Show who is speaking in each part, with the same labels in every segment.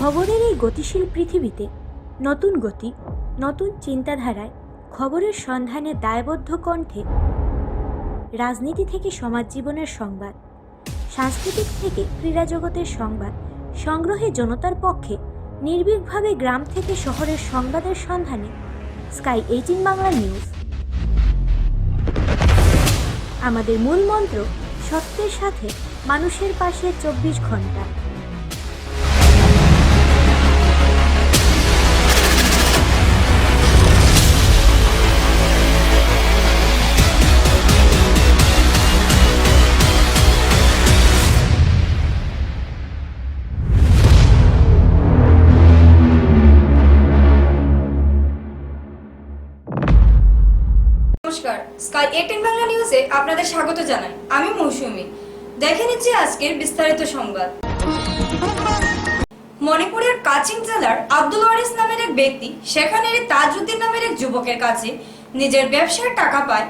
Speaker 1: খবরের এই গতিশীল পৃথিবীতে নতুন গতি, নতুন চিন্তাধারায় খবরের সন্ধানে দায়বদ্ধ কণ্ঠে রাজনীতি থেকে সমাজ জীবনের সংবাদ, সাংস্কৃতিক থেকে ক্রীড়া জগতের সংবাদ সংগ্রহে জনতার পক্ষে নির্ভীকভাবে গ্রাম থেকে শহরের সংবাদের সন্ধানে স্কাই 18 বাংলা নিউজ। আমাদের মূল মন্ত্র সত্যের সাথে মানুষের পাশে 24 ঘন্টা।
Speaker 2: নমস্কার, স্কাই 18 বাংলা নিউজে আপনাদের স্বাগত জানাই। আমি মৌসুমী। দেখে নিচ্ছি আজকের বিস্তারিত সংবাদ। মণিপুরের কাচিং জেলার আব্দুল ওয়ারিস নামের এক ব্যক্তি সেখানের তাজউদ্দিন নামের এক যুবকের কাছে নিজের ব্যবসার টাকা পায়।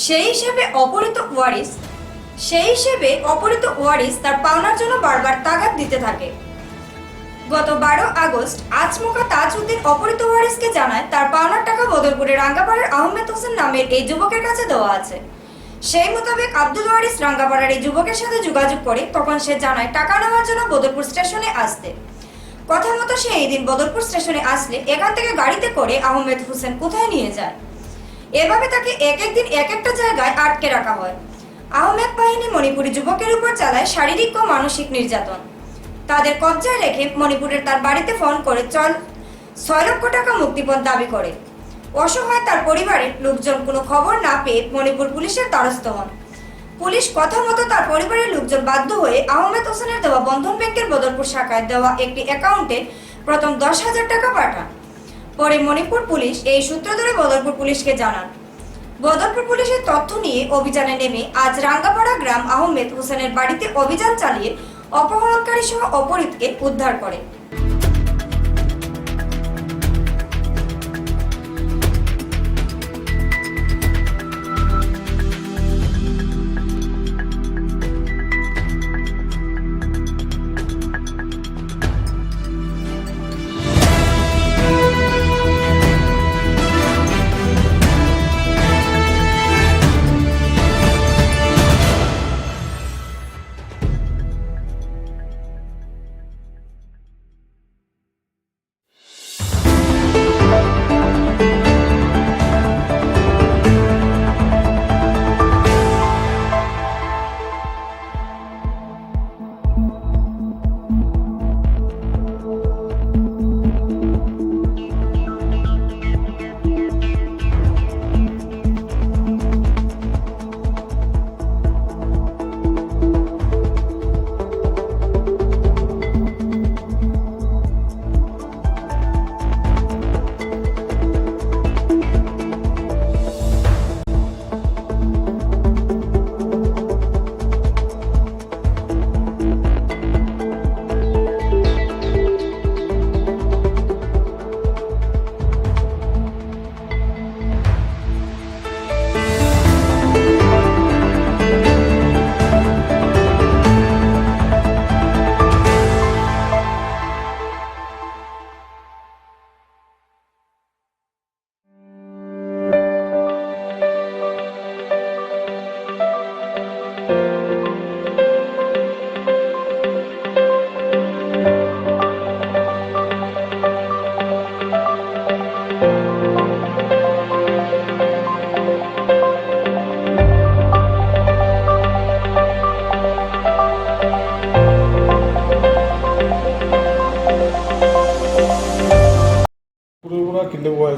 Speaker 2: সেই হিসেবে অপহৃত ওয়ারিস তার পাওনার জন্য বারবার তাগাদ দিতে থাকে। গত 12 আগস্ট আচমকা তাজউদ্দিন অপহৃত ওয়ারিসকে জানায় তার পাওনার টাকা বদরপুরের রাঙ্গাপাড়ার আহমেদ হোসেন নামের এই যুবকের কাছে দেওয়া আছে। সেই মোতাবেক আব্দুল ওয়ারিস রাঙ্গাপাড়ার এই যুবকের সাথে যোগাযোগ করে তখন সে জানায় টাকা নেওয়ার জন্য বদরপুর স্টেশনে আসতে। কথা মতো সে এই দিন বদরপুর স্টেশনে আসলে এখান থেকে গাড়িতে করে আহমেদ হোসেন কোথায় নিয়ে যায়। এভাবে তাকে এক একদিন এক একটা জায়গায় আটকে রাখা হয়। আহমেদ বাহিনী মণিপুরী যুবকের উপর চালায় শারীরিক ও মানসিক নির্যাতন। তাদের কবজায় রেখে মণিপুরের তার বাড়িতে ফোন করে 6 লক্ষ টাকা মুক্তিপণ দাবি করে। অসহায় তার পরিবারের লোকজন কোনো খবর না পেয়ে মণিপুর পুলিশের দ্বারস্থ হন। পুলিশ কথা মতো তার পরিবারের লোকজন বাধ্য হয়ে আহমেদ হোসেনের দেওয়া বন্ধন ব্যাংকের বদরপুর শাখায় দেওয়া একটি অ্যাকাউন্টে প্রথম 10,000 টাকা পাঠান। পরে মণিপুর পুলিশ এই সূত্র ধরে বদরপুর পুলিশকে জানান। বদরপুর পুলিশের তথ্য নিয়ে অভিযানে নেমে আজ রাঙ্গাপাড়া গ্রাম আহমেদ হোসেনের বাড়িতে অভিযান চালিয়ে অপহরণকারী সহ অপহৃতকে উদ্ধার করে।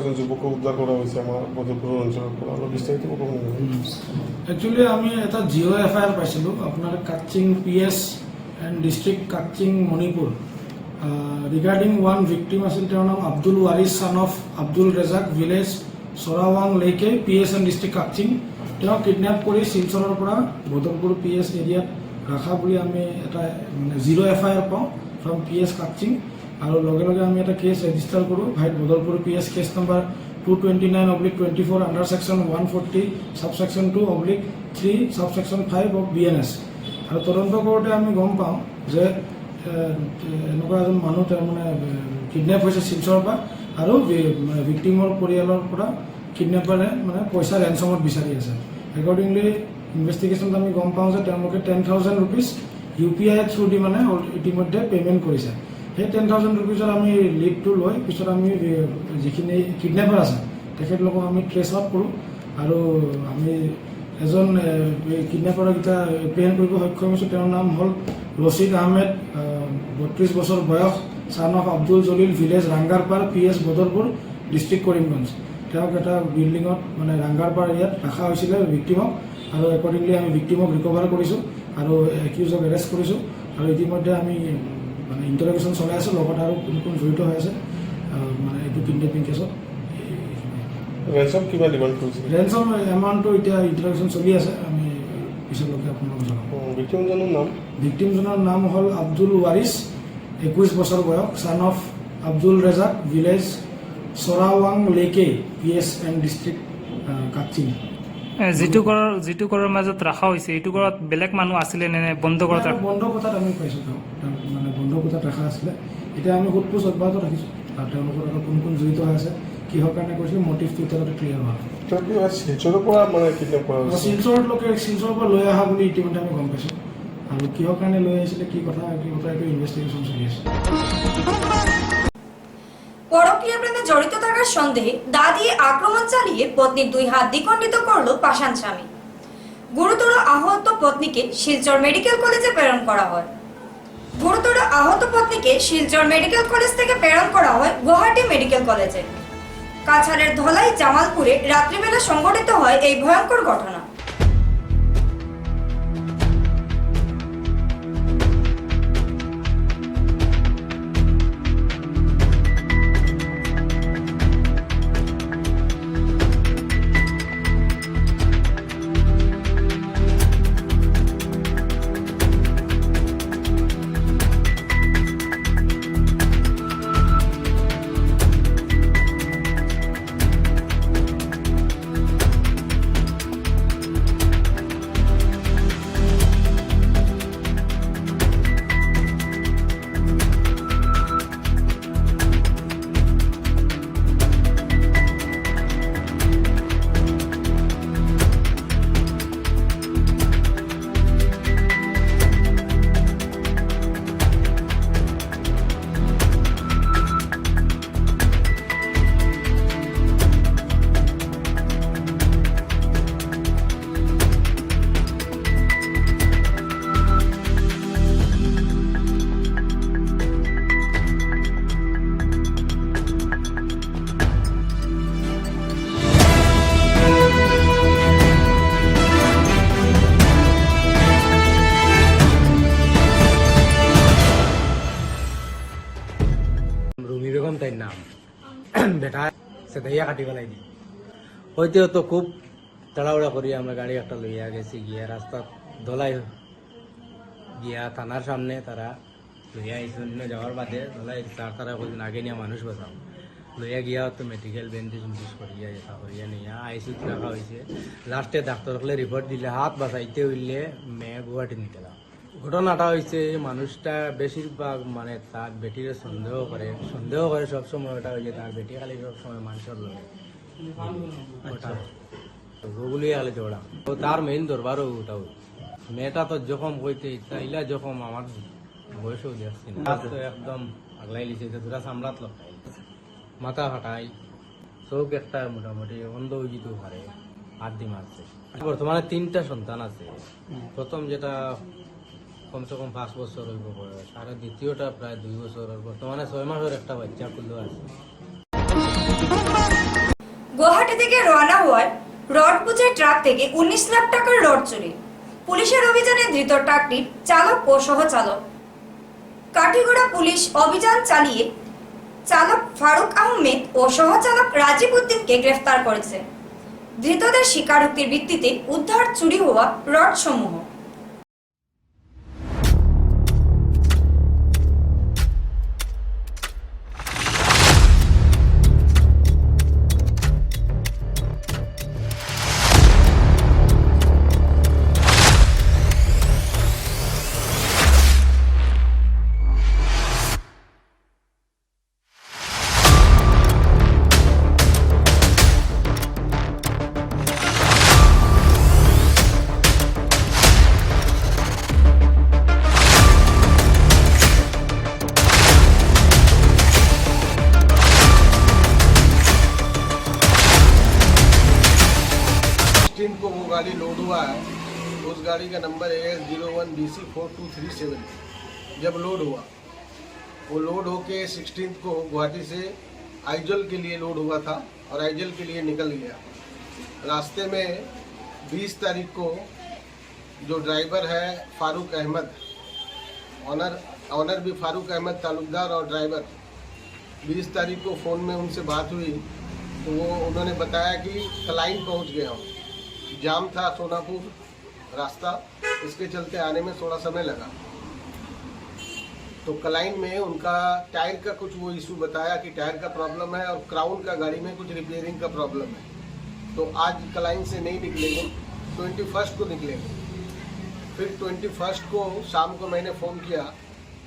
Speaker 3: একজন যুবক উদ্ধার করা হয়েছে আমার বদরপুর অঞ্চলের পৰা অলপ বিস্তারিত ক'ব
Speaker 4: একচুৱেলি আমি এটা জিঅ' এফআইআৰ পাইছিলোঁ আপোনাৰ Kakching PS and district Kakching Manipur regarding one victim আছিল। তেওঁৰ নাম আব্দুল ৱাৰিছ ছান অফ আব্দুল ৰেজাক ভিলেজ চৰাৱাং লেকে PS এণ্ড ডিষ্ট্ৰিক্ট কাকচিং। তেওঁক কিডনেপ কৰি শিলচৰৰ পৰা বদৰপুৰ PS এৰিয়াত ৰাখা বুলি আমি এটা মানে জিৰ' এফআইআৰ পাওঁ ফ্ৰম PS কাকচিং। আৰু লগে লগে আমি এটা কেছ ৰেজিষ্টাৰ কৰোঁ vide Badarpur PS case number 229/24 under section 140 subsection 2/3 subsection 5 of BNS। আৰু তদন্ত কৰোঁতে আমি গম পাওঁ যে এনেকুৱা এজন মানুহ তেওঁ মানে কিডনেপ হৈছে শিলচৰৰ পৰা আৰু ভিক্টিমৰ পৰিয়ালৰ পৰা কিডনেপাৰে মানে পইচা ৰেঞ্চমত বিচাৰি আছে। একৰ্ডিংলি ইনভেষ্টিগেশ্যনত আমি গম পাওঁ যে তেওঁলোকে 10,000 ৰুপিজ UPI থ্ৰু দি মানে ইতিমধ্যে পে'মেণ্ট কৰিছে। সেই 10,000 ৰুপিজৰ আমি লিডটো লৈ পিছত আমি যিখিনি কিডনেপাৰ আছে তেখেতলোকক আমি ট্ৰেচ আউট কৰোঁ আৰু আমি এজন কিডনেপাৰকেইটা এপ্ৰিহেণ্ড কৰিব সক্ষম হৈছোঁ। তেওঁৰ নাম হ'ল ৰছিদ আহমেদ, 32 বছৰ বয়স, son of Abdul Jalil, village Rangarpar, PS Badarpur, district Karimganj. তেওঁক এটা বিল্ডিঙত মানে ৰাংগাৰপাৰ এৰিয়াত ৰখা হৈছিলে ভিক্টিমক, আৰু একৰ্ডিংলি আমি ভিক্টিমক ৰিকভাৰ কৰিছোঁ আৰু একিউজক এৰেষ্ট কৰিছোঁ আৰু ইতিমধ্যে আমি মানে ইণ্টাৰগেশ্যন চলাই আছোঁ। লগতে আৰু কোন কোন জড়িত হৈ আছে মানে এইটো কিডনেপিং কেছত।
Speaker 3: ৰেঞ্চম কিমান ডিমাণ্ড কৰিছে?
Speaker 4: ৰেঞ্চম এমাউণ্টটো এতিয়া ইণ্টাৰগেশ্যন চলি আছে, আমি পিছলৈকে আপোনালোকক জনাম।
Speaker 3: ভিক্টিমজনৰ নাম?
Speaker 4: ভিক্টিমজনৰ নাম হ'ল আব্দুল ৱাৰিছ, 21 বছৰ বয়স, son of Abdul Rezaq, village চৰাৱাং লেকে, PS এণ্ড ডিষ্ট্ৰিক্ট কাকচিং।
Speaker 5: যিটো ঘৰৰ মাজত ৰখা হৈছে এইটো ঘৰত বেলেগ মানুহ আছিলে নে বন্ধ ঘৰত?
Speaker 4: বন্ধ কোঠাত আমি পাইছোঁ, তেওঁ মানে বন্ধ কোঠাত ৰখা আছিলে। এতিয়া আমি সোধপোছ অব্যাহত ৰাখিছোঁ আৰু তেওঁলোকৰ লগত কোন কোন জড়িত হৈ আছে, কিহৰ কাৰণে কৰিছিলে, মটিভটো এতিয়ালৈকে ক্লিয়াৰ হোৱা নাই।
Speaker 3: শিলচৰৰ পৰা মানে কিডনেপ কৰা হৈছে?
Speaker 4: শিলচৰৰ পৰা লৈ অহা বুলি ইতিমধ্যে আমি গম পাইছোঁ আৰু কিহৰ কাৰণে লৈ আহিছিলে, কি কথা এইটো ইনভেষ্টিগেশ্যন চলি আছে।
Speaker 2: পরকীয়া প্রেমে জড়িত থাকার সন্দেহে দা দিয়ে আক্রমণ চালিয়ে পত্নীর 2 হাত দ্বিখণ্ডিত করলো পাষাণ স্বামী। গুরুতর আহত পত্নীকে শিলচর মেডিকেল কলেজে প্রেরণ করা হয়। গুরুতর আহত পত্নীকে শিলচর মেডিকেল কলেজ থেকে প্রেরণ করা হয় গুয়াহাটি মেডিকেল কলেজে। কাছাড়ের ধলাই জামালপুরে রাত্রিবেলা সংঘটিত হয় এই ভয়ঙ্কর ঘটনা।
Speaker 6: তাই নাম বেটা সেটাইয়া কাটি পেলাই দি হয়তো তো খুব তাড়াহুড়া করি আমরা গাড়ি একটা লইয়া গেছি, গিয়া রাস্তা ধলাই গিয়া থানার সামনে তারা লইয়া আইসন্য যাওয়ার বাদে ধলাই তারা কদিন আগে নিয়ে মানুষ বাঁচাও লইয়া গিয়া তো মেডিকেল ব্যান্ডেজ উন্ডিজ করিয়া এটা করিয়া নিয়া আইসিউত রাখা হয়েছে। লাস্টে ডাক্তার হলে রিপোর্ট দিলে হাত বাঁচাইতে হইলে মেয়ে গুয়াহাটি নিতে যাও। ঘটনাটা হয়েছে মানুষটা বেশিরভাগ মানে তার বেটির সন্দেহ করে সবসময় ওটা হয়েছে তার বেটি খালি সবসময় মানুষের লোক ওগুলি খালি জোড়া তো তার মেইন দরবারও ওটাও মেয়েটা তো জখম হইতে ইলা জখম আমার বয়সেও দেখছি না তো একদম আগলাই লিছে দুটা সামলাত লোক মাথা ফাটাই চোখ একটা মোটামুটি অন্ধ হয়ে যেতেও পারে, হাত দিয়ে মারছে। বর্তমানে 3টা সন্তান আছে। প্রথম যেটা কমসে কম 5 বছর হইব বয়স, আর দ্বিতীয়টা প্রায় 2 বছর, আর বর্তমানে 6 মাসের একটা বাচ্চা কুল্লো আছে।
Speaker 2: গুয়াহাটি থেকে রওনা হওয়ার রড বোঝাই ট্রাক থেকে 19 লাখ টাকার রড চুরি। পুলিশের অভিযানে ধৃত ট্রাকটির চালক ও সহচালক। কাঠিগড়া পুলিশ অভিযান চালিয়ে চালক ফারুক আহমেদ ও সহচালক রাজীব উদ্দিনকে গ্রেফতার করেছে। ধৃতদের স্বীকারোক্তির ভিত্তিতে উদ্ধার চুরি হওয়া রড সমূহ।
Speaker 7: गाड़ी लोड हुआ है उस गाड़ी का नंबर AS01BC4237 जब लोड हुआ वो लोड होके 16 को गुवाहाटी से आइजल के लिए लोड हुआ था और आइजल के लिए निकल गया। रास्ते में 20 तारीख को जो ड्राइवर है फारूक अहमद, ऑनर भी फारूक अहमद तालुकदार और ड्राइवर, 20 तारीख को फ़ोन में उनसे बात हुई तो वो उन्होंने बताया कि कलाइन पहुंच गया हूँ, जाम था सोनापुर रास्ता, इसके चलते आने में थोड़ा समय लगा। तो कलाइन में उनका टायर का कुछ वो इशू बताया कि टायर का प्रॉब्लम है और क्राउन का गाड़ी में कुछ रिपेयरिंग का प्रॉब्लम है। तो आज कलाइन से नहीं निकलेंगे, 21 को निकलेंगे। फिर 21 को शाम को मैंने फ़ोन किया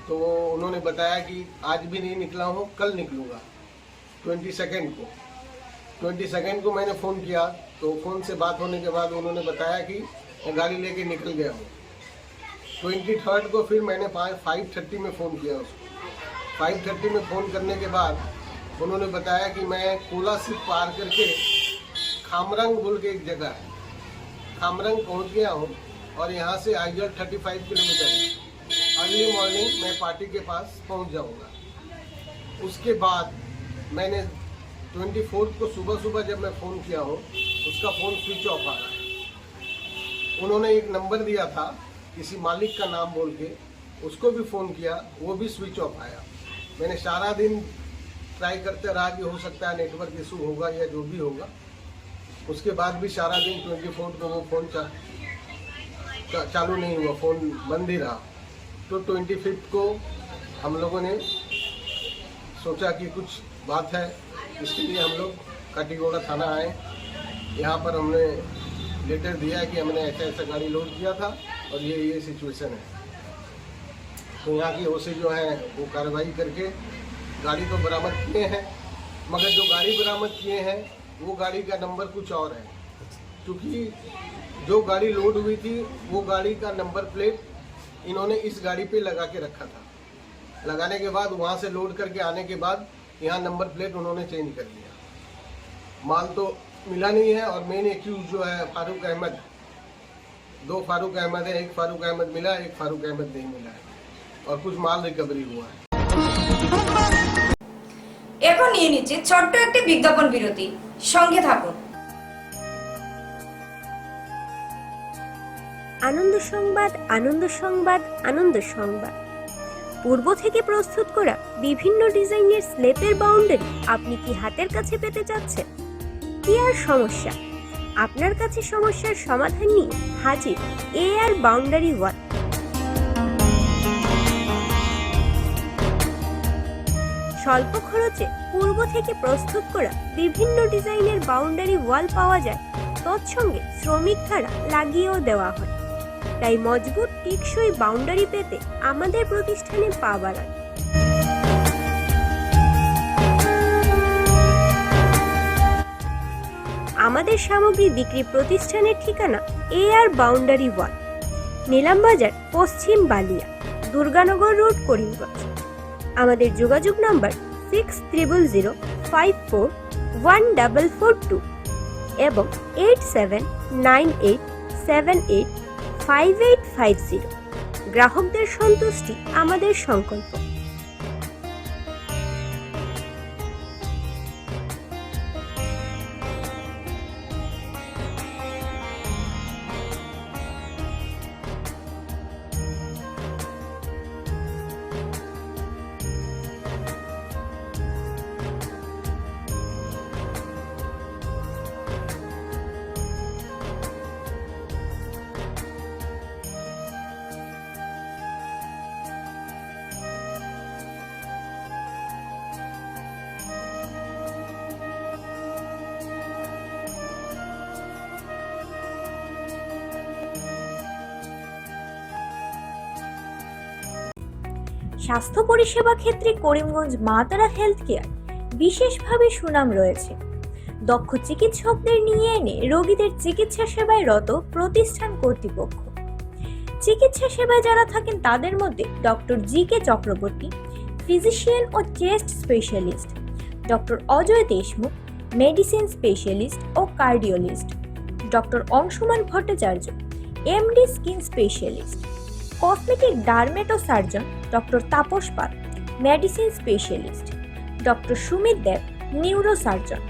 Speaker 7: तो उन्होंने बताया कि आज भी नहीं निकला हूँ, कल निकलूँगा 22 को मैंने फ़ोन किया तो फ़ोन से बात होने के बाद उन्होंने बताया कि मैं गाड़ी लेके निकल गया हूँ। 23 को फिर मैंने 5:30 में फ़ोन किया उसको। 5:30 में फ़ोन करने के बाद उन्होंने बताया कि मैं कोलासिब पार करके खामरंग बोल के एक जगह है, खामरंग पहुँच गया हूँ और यहाँ से आइजल 35 किलोमीटर है। अर्ली मॉर्निंग मैं पार्टी के पास पहुँच जाऊँगा। उसके बाद मैंने 24 को सुबह जब मैं फ़ोन किया हूँ उसका फ़ोन स्विच ऑफ आ रहा है। उन्होंने एक नंबर दिया था किसी मालिक का नाम बोल के, उसको भी फ़ोन किया, वो भी स्विच ऑफ आया। मैंने सारा दिन ट्राई करते रहा कि हो सकता है नेटवर्क इशू होगा या जो भी होगा। उसके बाद भी सारा दिन 24 को वो फ़ोन चालू नहीं हुआ, फ़ोन बंद ही रहा। तो 25 को हम लोगों ने सोचा कि कुछ बात है, इसके लिए हम लोग काटीगोड़ा थाना आए। यहाँ पर हमने लेटर दिया कि हमने ऐसा गाड़ी लोड किया था और ये सिचुएशन है। तो यहाँ की ओसी जो है वो कार्रवाई करके गाड़ी तो बरामद किए हैं, मगर जो गाड़ी बरामद किए हैं वो गाड़ी का नंबर कुछ और है। क्योंकि जो गाड़ी लोड हुई थी वो गाड़ी का नंबर प्लेट इन्होंने इस गाड़ी पे लगा के रखा था। लगाने के बाद वहाँ से लोड करके आने के बाद यहाँ नंबर प्लेट उन्होंने चेंज कर लिया। माल तो मिला नहीं है और मेन एक्यूज जो है फारूक अहमद, 2 फारूक अहमद है, एक फारूक अहमद मिला, एक फारूक अहमद नहीं मिला है और कुछ माल रिकवरी हुआ है।
Speaker 2: এখন নিয়ে নিচ্ছে ছোট্ট একটি বিজ্ঞাপন বিরতি, সঙ্গে থাকুন।
Speaker 1: আনন্দ সংবাদ, আনন্দ সংবাদ, আনন্দ সংবাদ। পূর্ব থেকে প্রস্তুত করা বিভিন্ন ডিজাইনের স্লেপের বাউন্ডারি আপনি কি হাতের কাছে পেতে চাচ্ছেন? কি আর সমস্যা, আপনার কাছে সমস্যার সমাধান নিয়ে হাজির AR বাউন্ডারি ওয়াল। স্বল্প খরচে পূর্ব থেকে প্রস্তুত করা বিভিন্ন ডিজাইনের বাউন্ডারি ওয়াল পাওয়া যায়, তৎসঙ্গে শ্রমিক দ্বারা লাগিয়েও দেওয়া হয়। তাই মজবুত টেকসই বাউন্ডারি পেতে আমাদের প্রতিষ্ঠানে পা বাড়ান। আমাদের সামগ্রী বিক্রি প্রতিষ্ঠানের ঠিকানা AR বাউন্ডারি ওয়াল, নিলামবাজার, পশ্চিম বালিয়া, দুর্গানগর রোড, করিমগঞ্জ। আমাদের যোগাযোগ নাম্বার 6000541442 এবং 8798785850। গ্রাহকদের সন্তুষ্টি আমাদের সংকল্প। স্বাস্থ্য পরিষেবা ক্ষেত্রে করিমগঞ্জ মা তারা হেলথ কেয়ার বিশেষভাবে সুনাম রয়েছে। দক্ষ চিকিৎসকদের নিয়ে এনে রোগীদের চিকিৎসা সেবায় রত প্রতিষ্ঠান কর্তৃপক্ষ। চিকিৎসা সেবায় যারা থাকেন তাদের মধ্যে ডক্টর GK চক্রবর্তী, ফিজিশিয়ান ও chest specialist, doctor Ajay Deshmukh, medicine specialist ও cardiologist, doctor Anshuman Bhattacharya, MD skin specialist. Cosmetic dermato surgeon doctor Tapas Pal, medicine specialist. Doctor Sumit Dev, neuro surgeon.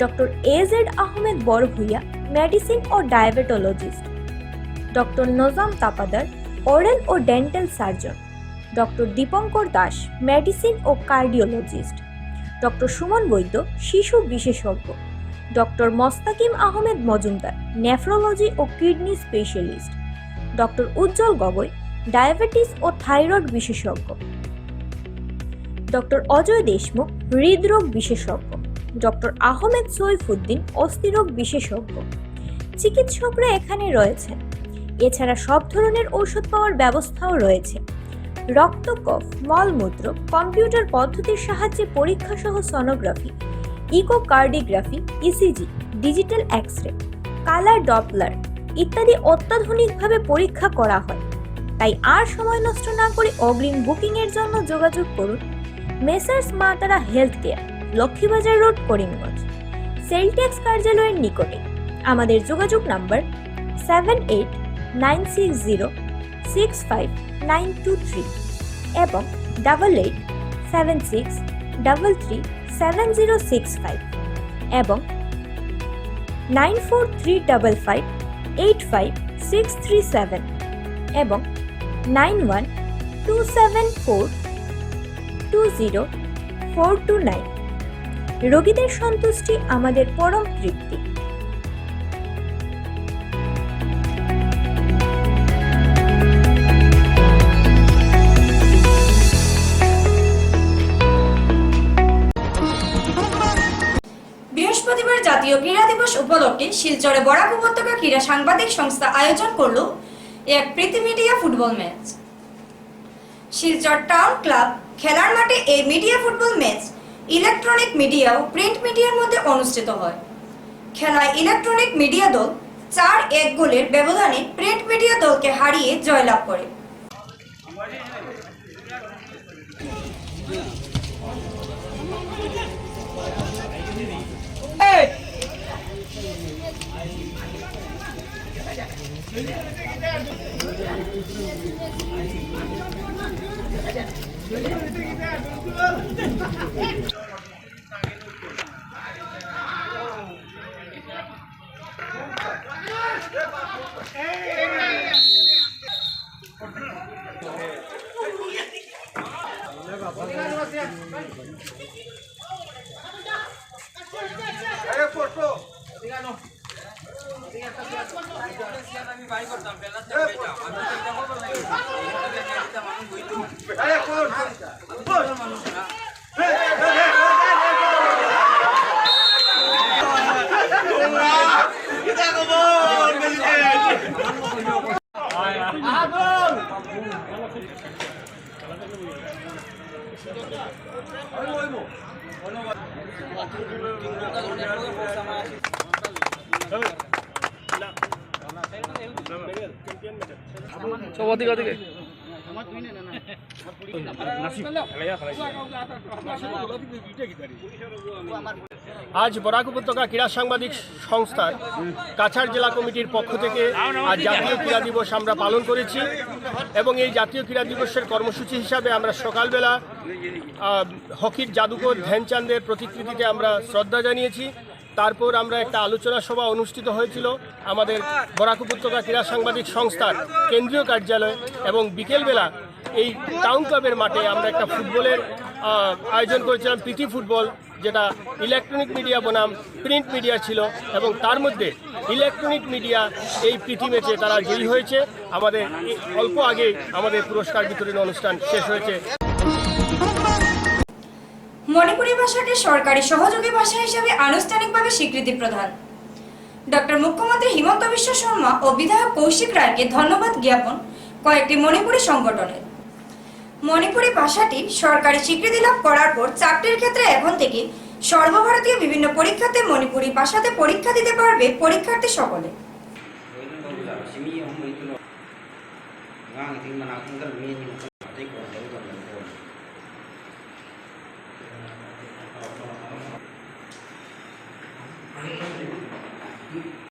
Speaker 1: Doctor AZ Ahmed Barbhuiya, medicine ও diabetologist. Doctor Nazam Tapadar, oral ও dental surgeon. Doctor Dipankar Das, medicine ও cardiologist. Doctor Suman Baidya, শিশু বিশেষজ্ঞ। Doctor Mostakim Ahmed Majumdar, nephrology ও kidney specialist. Doctor উজ্জ্বল Gogoi, diabetes ও thyroid বিশেষজ্ঞ। Doctor Ajay Deshmukh, হৃদরোগ বিশেষজ্ঞ। Doctor Ahmed Saifuddin, অস্থিরোগ বিশেষজ্ঞ। চিকিৎসকরা এখানে রয়েছেন। এছাড়া সব ধরনের ঔষধ পাওয়ার ব্যবস্থাও রয়েছে। রক্ত, কফ, মলমূত্র কম্পিউটার পদ্ধতির সাহায্যে পরীক্ষা সহ sonography, echocardiography, ECG, digital x-ray, colour Doppler ইত্যাদি অত্যাধুনিকভাবে পরীক্ষা করা হয়। তাই আর সময় নষ্ট না করে অগ্রিম বুকিং এর জন্য যোগাযোগ করুন মেসার্স মা তারা health care, Laxmibazar road, Karimganj, sell tax কার্যালয়ের নিকটে। আমাদের যোগাযোগ নাম্বার 7896065923 এবং 8876337065 এবং 9435585637 এবং 9127420429। রোগীদের সন্তুষ্টি আমাদের পরম তৃপ্তি।
Speaker 2: বৃহস্পতিবার জাতীয় ক্রীড়া দিবস উপলক্ষে শিলচরে বরাক উপত্যকা ক্রীড়া সাংবাদিক সংস্থা আয়োজন করল এক প্রীতি media football match. Silchar town club খেলার মাঠে এই media football match electronic media ও প্রিন্ট মিডিয়ার মধ্যে অনুষ্ঠিত হয়। খেলায় ইলেকট্রনিক মিডিয়া দল 4-1 গোলের ব্যবধানে প্রিন্ট মিডিয়া দলকে হারিয়ে জয়লাভ করে।
Speaker 8: আজ বরাক উপত্যকা ক্রীড়া সাংবাদিক সংস্থার কাছাড় জেলা কমিটির পক্ষ থেকে আজ জাতীয় ক্রীড়া দিবস আমরা পালন করেছি এবং এই জাতীয় ক্রীড়া দিবসের কর্মসূচি হিসাবে আমরা সকালবেলা হকির জাদুকর ধ্যানচাঁদের প্রতিকৃতিতে আমরা শ্রদ্ধা জানিয়েছি। তারপর আমরা একটা আলোচনা সভা অনুষ্ঠিত হয়েছিল আমাদের বরাক উপত্যকা ক্রীড়া সাংবাদিক সংস্থার কেন্দ্রীয় কার্যালয় এবং বিকেলবেলা এই টাউন ক্লাবের মাঠে আমরা একটা ফুটবলের আয়োজন করেছিলাম, প্রীতি ফুটবল, যেটা ইলেকট্রনিক মিডিয়া বনাম প্রিন্ট মিডিয়া ছিল এবং তার মধ্যে ইলেকট্রনিক মিডিয়া এই প্রীতি ম্যাচে তারা জয়ী হয়েছে। আমাদের অল্প আগে আমাদের পুরস্কার বিতরণ অনুষ্ঠান শেষ হয়েছে।
Speaker 2: মণিপুরী ভাষাকে সরকারি সহযোগী ভাষা হিসেবে আনুষ্ঠানিকভাবে স্বীকৃতি প্রদান। ডক্টর মুখ্যমন্ত্রী হিমন্ত বিশ্ব শর্মা ও বিধায়ক কৌশিক রায়কে ধন্যবাদ জ্ঞাপন কয়েকটি মণিপুরী সংগঠনের। মণিপুরী ভাষাটি সরকারি স্বীকৃতি লাভ করার পর চাকরির ক্ষেত্রে এখন থেকে সর্বভারতীয় বিভিন্ন পরীক্ষাতে মণিপুরী ভাষাতে পরীক্ষা দিতে পারবে পরীক্ষার্থী সকলে।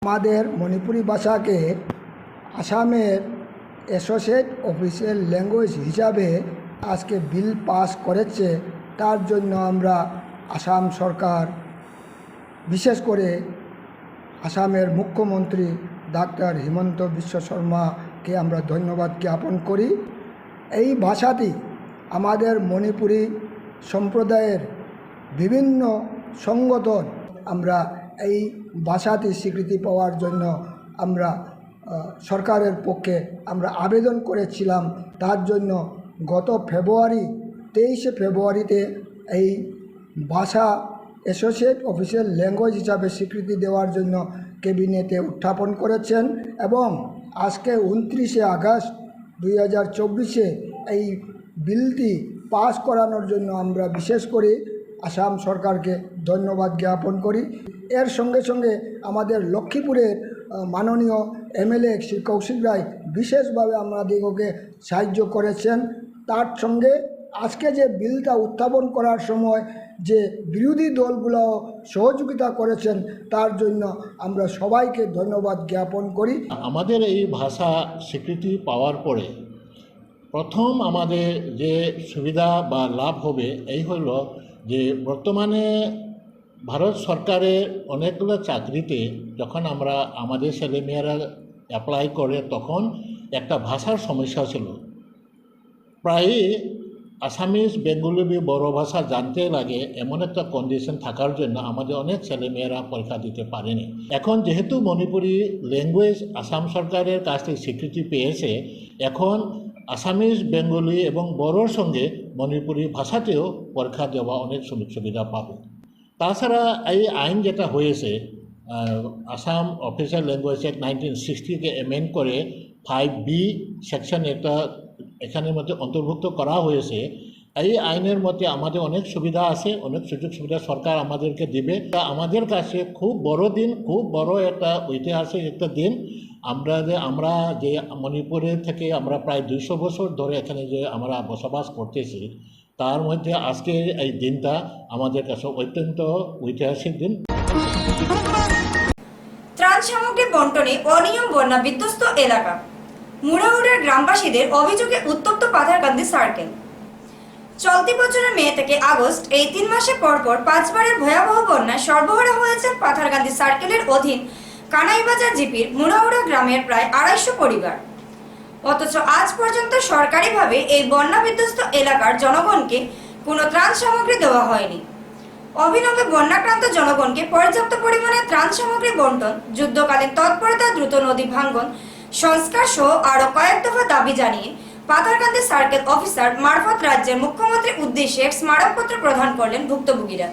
Speaker 9: আমাদের মণিপুরি ভাষাকে আসামের অ্যাসোসিয়েট অফিসিয়াল ল্যাঙ্গুয়েজ হিসাবে আজকে বিল পাস করেছে, তার জন্য আমরা আসাম সরকার, বিশেষ করে আসামের মুখ্যমন্ত্রী ডাক্তার হিমন্ত বিশ্ব শর্মাকে আমরা ধন্যবাদ জ্ঞাপন করি। এই ভাষাটি আমাদের মণিপুরি সম্প্রদায়ের বিভিন্ন সংগঠন আমরা এই ভাষাটি স্বীকৃতি পাওয়ার জন্য আমরা সরকারের পক্ষে আমরা আবেদন করেছিলাম। তার জন্য গত 23 ফেব্রুয়ারিতে এই ভাষা অ্যাসোসিয়েট অফিসিয়াল ল্যাঙ্গুয়েজ হিসাবে স্বীকৃতি দেওয়ার জন্য ক্যাবিনেটে উত্থাপন করেছেন এবং আজকে 29 আগস্ট 2024 এই বিলটি পাস করানোর জন্য আমরা বিশেষ করে আসাম সরকারকে ধন্যবাদ জ্ঞাপন করি। এর সঙ্গে সঙ্গে আমাদের লক্ষ্মীপুরের মাননীয় এমএলএ শ্রী কৌশিক রায় বিশেষভাবে আমাদেরকে সাহায্য করেছেন। তার সঙ্গে আজকে যে বিলটা উত্থাপন করার সময় যে বিরোধী দলগুলো সহযোগিতা করেছেন, তার জন্য আমরা সবাইকে ধন্যবাদ জ্ঞাপন করি।
Speaker 10: আমাদের এই ভাষা স্বীকৃতি পাওয়ার পরে প্রথম আমাদের যে সুবিধা বা লাভ হবে এই হলো যে বর্তমানে ভারত সরকারের অনেকগুলো চাকরিতে যখন আমরা আমাদের ছেলেমেয়েরা অ্যাপ্লাই করে তখন একটা ভাষার সমস্যা ছিল। প্রায়ই আসামিজ, বেঙ্গলি, বড় ভাষা জানতে লাগে এমন একটা কন্ডিশন থাকার জন্য আমাদের অনেক ছেলেমেয়েরা পরীক্ষা দিতে পারেনি। এখন যেহেতু মণিপুরি ল্যাঙ্গুয়েজ আসাম সরকারের কাছ থেকে স্বীকৃতি পেয়েছে, এখন আসামিজ, বেঙ্গলি এবং বড়োর সঙ্গে মণিপুরি ভাষাতেও পরীক্ষা দেওয়া অনেক সুযোগ সুবিধা পাবে। তাছাড়া এই আইন যেটা হয়েছে, আসাম অফিসিয়াল ল্যাঙ্গুয়েজ অ্যাক্ট 1960-কে অ্যামেন্ড করে 5B সেকশন একটা এখানের মধ্যে অন্তর্ভুক্ত করা হয়েছে। এই আইনের মধ্যে আমাদের অনেক সুবিধা আছে, অনেক সুযোগ সুবিধা সরকার আমাদেরকে দিবে। আমাদের কাছে খুব বড় দিন, খুব বড় একটা ঐতিহাসিক একটা দিন। আমরা যে মণিপুরের থেকে আমরা প্রায় 200 বছর ধরে এখানে যে আমরা বসবাস করতেছি, তার মধ্যে আজকের এই দিনটা আমাদের কাছে অত্যন্ত ঐতিহাসিক দিন।
Speaker 2: ত্রাণ সামগ্রী বন্টনে অনিয়ম, বন্যা বিধ্বস্ত এলাকা। মুড়াউড়ের গ্রামবাসীদের অভিযোগে উত্তপ্ত পাথারকান্দি সার্কেল। চলতি বছরের মে থেকে আগস্ট এই 3 মাসে পরপর 5 বারের ভয়াবহ বন্যায় সর্বহারা হয়েছেন পাথারকান্দি সার্কেলের অধীন কানাইবাজার জিপির মুড়াউড়া গ্রামের প্রায় 250 পরিবার। অথচ আজ পর্যন্ত সরকারিভাবে এই বন্যা বিধ্বস্ত এলাকার জনগণকে কোনো ত্রাণ সামগ্রী দেওয়া হয়নি। অবিলম্বে বন্যাক্রান্ত জনগণকে পর্যাপ্ত পরিমাণে ত্রাণ সামগ্রী বন্টন, যুদ্ধকালীন তৎপরতা, দ্রুত নদী ভাঙ্গন সংস্কার সহ আরো কয়েক দফা দাবি জানিয়ে পাথারকান্দি সার্কেল অফিসার মারফত রাজ্যের মুখ্যমন্ত্রীর উদ্দেশ্যে এক স্মারকপত্র প্রদান করলেন ভুক্তভোগীরা।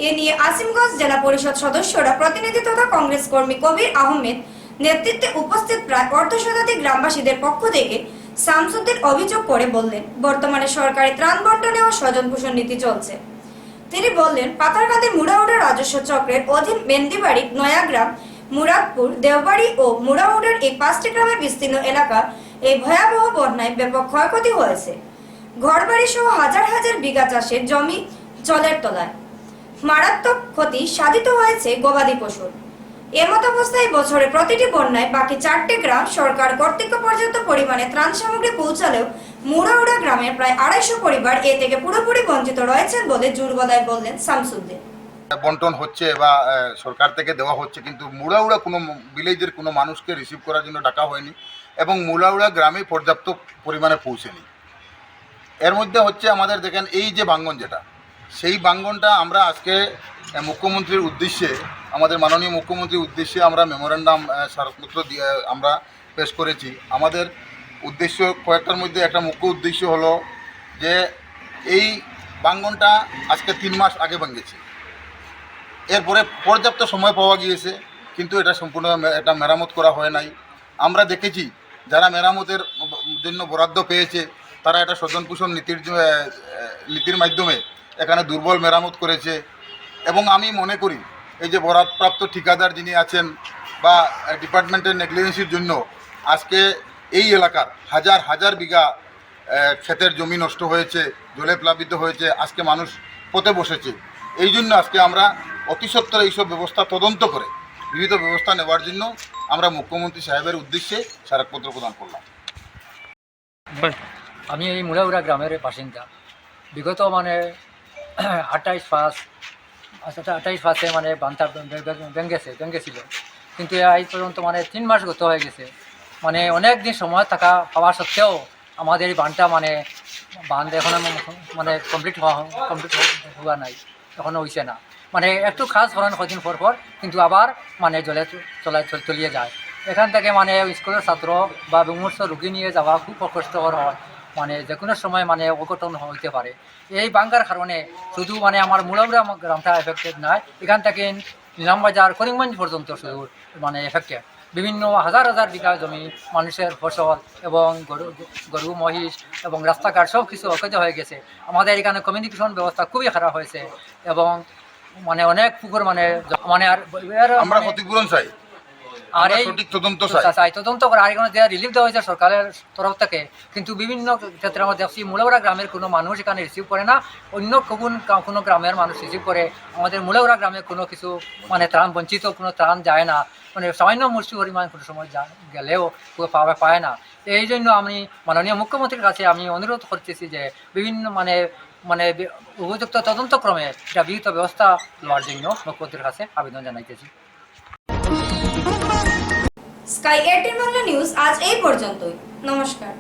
Speaker 2: এ নিয়ে আসিমগঞ্জ জেলা পরিষদ সদস্যরা, প্রতিনিধি তথা কংগ্রেস কর্মী কবির আহমেদ নেতৃত্বে উপস্থিত প্রায় অর্ধশতাধিক গ্রামবাসীদের পক্ষ থেকে শামসুদ্দিন অভিযোগ করে বললেন, বর্তমানে সরকারি ত্রাণ বন্টনে ও স্বজন পোষণ নীতি চলছে। তিনি বললেন, পাথারকান্দি মুড়াউড়া রাজস্ব চক্রের অধীন মেন্দিবাড়ি, নয়াগ্রাম, মুরাদপুর, দেওবাড়ি ও মুড়াউড়ের এই 5টি গ্রামের বিস্তীর্ণ এলাকা এই ভয়াবহ বন্যায় ব্যাপক ক্ষয়ক্ষতি হয়েছে। ঘরবাড়ি সহ হাজার হাজার বিঘা চাষের জমি জলের তলায়। মারাত্মক ক্ষতি সাধিত হয়েছে গবাদি পশুর। এমত অবস্থায় বছরে প্রতিটি বন্যায় বাকি 4টি গ্রাম সরকার কর্তৃক পর্যাপ্ত পরিমাণে ত্রাণ সামগ্রী পৌঁছালেও মুড়াউড়া গ্রামের প্রায় 250 পরিবার এ থেকে পুরোপুরি বঞ্চিত রয়েছেন বলে জোর গলায় বললেন শামসুদ্দিন।
Speaker 11: বন্টন হচ্ছে বা সরকার থেকে দেওয়া হচ্ছে, কিন্তু মুড়াউড়া কোনো ভিলেজের কোনো মানুষকে রিসিভ করার জন্য ডাকা হয়নি এবং মুড়াউড়া গ্রামে পর্যাপ্ত পরিমাণে পৌঁছেনি। এর মধ্যে হচ্ছে আমাদের দেখেন এই যে বাঙ্গন, যেটা সেই বাঙ্গনটা আমরা আজকে মুখ্যমন্ত্রীর উদ্দেশ্যে, আমাদের মাননীয় মুখ্যমন্ত্রীর উদ্দেশ্যে আমরা মেমোরেন্ডাম স্মারকপত্র দিয়ে আমরা পেশ করেছি। আমাদের উদ্দেশ্য কয়েকটার মধ্যে একটা মুখ্য উদ্দেশ্য হলো যে এই বাঙ্গনটা আজকে 3 মাস আগে ভেঙেছে, এরপরে পর্যাপ্ত সময় পাওয়া গিয়েছে, কিন্তু এটা সম্পূর্ণ এটা মেরামত করা হয় নাই। আমরা দেখেছি যারা মেরামতের জন্য বরাদ্দ পেয়েছে তারা এটা স্বজন পোষণ নীতির মাধ্যমে এখানে দুর্বল মেরামত করেছে। এবং আমি মনে করি এই যে বরাদ্দপ্রাপ্ত ঠিকাদার যিনি আছেন বা ডিপার্টমেন্টের নেগলিজেন্সির জন্য আজকে এই এলাকার হাজার হাজার বিঘা ক্ষেতের জমি নষ্ট হয়েছে, জলে প্লাবিত হয়েছে, আজকে মানুষ পথে বসেছে। এই জন্য আজকে আমরা অতি সত্বর এইসব ব্যবস্থা তদন্ত করে বিবিধ ব্যবস্থা নেওয়ার জন্য আমরা মুখ্যমন্ত্রী সাহেবের উদ্দেশ্যে স্মারকপত্র প্রদান করলাম।
Speaker 12: আমি এই মুড়াউড়া গ্রামের বাসিন্দা। বিগত 28 মানে বান্তা ভেঙেছিল, কিন্তু এই পর্যন্ত 3 মাস গত হয়ে গেছে। অনেক দিন সময় থাকা পাওয়া সত্ত্বেও আমাদের এই বাঁধটা বাঁধ এখনো কমপ্লিট হওয়া নাই, এখনো হয়েছে না। একটু খাস হলেন কদিন পর কিন্তু আবার জলে তলিয়ে যায়। এখান থেকে স্কুলের ছাত্র বা মুমূর্ষ রুগী নিয়ে যাওয়া খুব কষ্টকর হয়। যে কোনো সময় অঘটন হইতে পারে। এই বাঙ্গার কারণে শুধু আমার মুড়াউড়া গ্রামটা এফেক্টেড নয়, এখান থেকে নিলামবাজার করিমগঞ্জ পর্যন্ত শুধু এফেক্টেড। বিভিন্ন হাজার হাজার বিঘা জমি, মানুষের ফসল এবং গরু মহিষ এবং রাস্তাঘাট সব কিছু অক্ষত হয়ে গেছে। আমাদের এখানে কমিউনিকেশন ব্যবস্থা খুবই খারাপ হয়েছে এবং অনেক পুকুর আর
Speaker 11: আমরা ক্ষতিপূরণ চাই,
Speaker 12: আর এই
Speaker 11: সঠিক তদন্ত
Speaker 12: তদন্ত করা আর এখানে যে রিলিফ দেওয়া হয়েছে সরকারের তরফ থেকে, কিন্তু বিভিন্ন ক্ষেত্রে আমরা দেখছি মুড়াউড়া গ্রামের কোনো মানুষ এখানে রিসিভ করে না, অন্য কোনো গ্রামের মানুষ রিসিভ করে। আমাদের মুড়াউড়া গ্রামে কোনো কিছু ত্রাণ বঞ্চিত, কোনো ত্রাণ যায় না, সামান্য মুষ্টি পরিমাণ কোনো সময় গেলেও পায় না। এই জন্য আমি মাননীয় মুখ্যমন্ত্রীর কাছে আমি অনুরোধ করতেছি যে বিভিন্ন উপযুক্ত তদন্তক্রমে এটা বিহিত ব্যবস্থা নেওয়ার জন্য মুখ্যমন্ত্রীর কাছে আবেদন জানাইতেছি।
Speaker 2: স্কাই 18 বাংলা নিউজ আজ এই পর্যন্তই। নমস্কার।